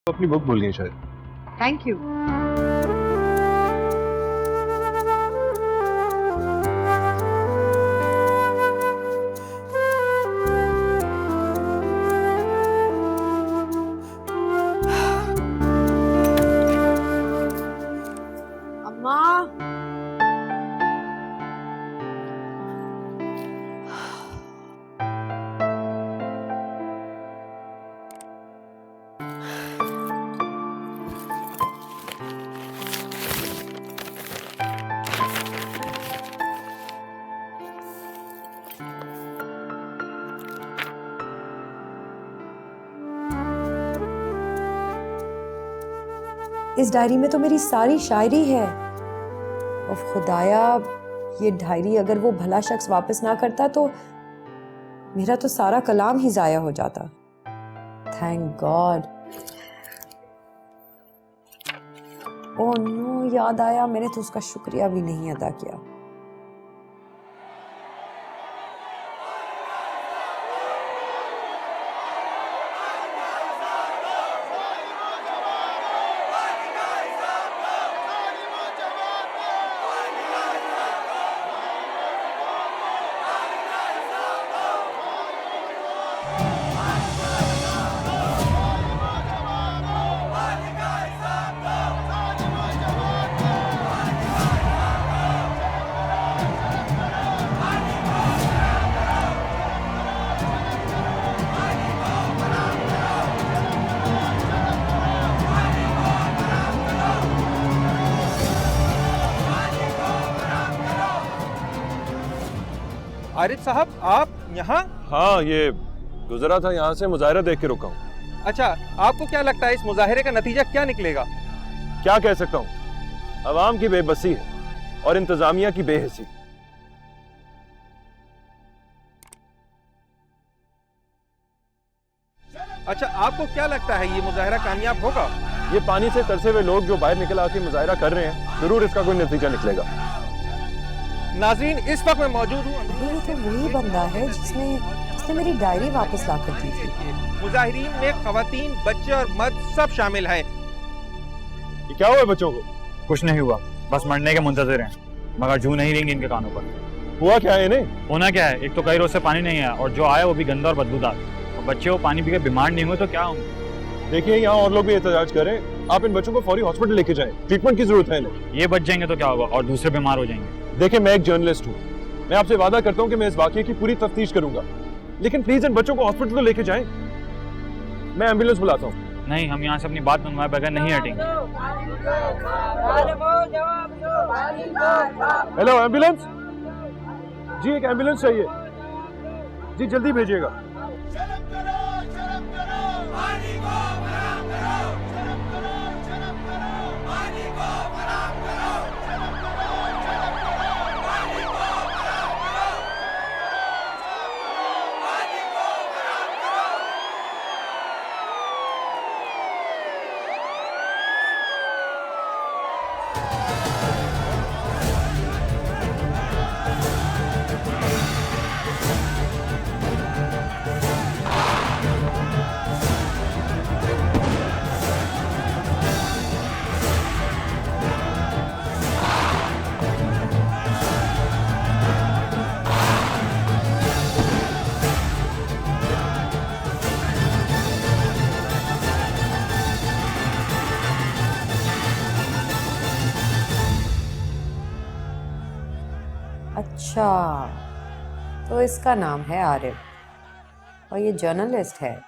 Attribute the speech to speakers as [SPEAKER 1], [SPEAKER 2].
[SPEAKER 1] अपनी बुक भूल गई शायद।
[SPEAKER 2] Thank you. अम्मा, इस डायरी में तो मेरी सारी शायरी है। उफ खुदाया, ये डायरी अगर वो भला शख्स वापस ना करता तो मेरा तो सारा कलाम ही जाया हो जाता। Thank God. ओह नो, याद आया, मैंने तो उसका शुक्रिया भी नहीं अदा किया।
[SPEAKER 3] आरिफ साहब, आप यहाँ?
[SPEAKER 1] हाँ, ये गुजरा था यहाँ से, मुजाहिरा देख के रुका हूँ।
[SPEAKER 3] अच्छा, आपको क्या लगता है इस मुजाहिरे का नतीजा क्या निकलेगा?
[SPEAKER 1] क्या कह सकता हूँ, अवाम की बेबसी है और इंतजामिया की बेहिसी।
[SPEAKER 3] अच्छा, आपको क्या लगता है ये मुजाहिरा कामयाब होगा?
[SPEAKER 1] ये पानी से तरसे हुए लोग जो बाहर निकल आके मुजाहिरा कर रहे हैं, जरूर इसका कोई नतीजा निकलेगा।
[SPEAKER 3] नाज़रीन, इस वक्त मैं मौजूद हूँ।
[SPEAKER 2] ये तो वही बंदा है जिसने मेरी डायरी वापस ला कर दी थी।
[SPEAKER 3] मुजाहिरीन में खवातीन, बच्चे और मर्द सब शामिल हैं।
[SPEAKER 1] ये क्या हुआ बच्चों को?
[SPEAKER 4] कुछ नहीं हुआ, बस मरने के मुंतजर हैं, मगर जू नहीं रहेंगे इनके कानों पर।
[SPEAKER 1] हुआ क्या है इन्हें?
[SPEAKER 4] होना क्या है, एक तो कई रोज से पानी नहीं आया और जो आया वो भी गंदा और बदबूदार। और बच्चे वो पानी पी के बीमार नहीं हुए तो क्या होंगे?
[SPEAKER 1] देखिए, यहाँ और लोग भी एहतजाज कर रहे हैं, आप इन बच्चों को फौरी हॉस्पिटल लेके जाएं, ट्रीटमेंट की जरूरत है इन्हें।
[SPEAKER 4] ये बच जाएंगे तो क्या होगा और दूसरे बीमार हो जाएंगे।
[SPEAKER 1] देखिए, मैं एक जर्नलिस्ट हूँ, मैं आपसे वादा करता हूँ कि मैं इस वाकये की पूरी तफ्तीश करूंगा, लेकिन प्लीज इन बच्चों को हॉस्पिटल तो लेके जाएं। मैं एम्बुलेंस बुलाता हूँ।
[SPEAKER 4] नहीं, हम यहाँ से अपनी बात मनवाए बगैर नहीं हटेंगे।
[SPEAKER 1] हेलो एम्बुलेंस जी, एक एम्बुलेंस चाहिए जी, जल्दी भेजिएगा।
[SPEAKER 2] अच्छा, तो इसका नाम है आरिफ और ये जर्नलिस्ट है।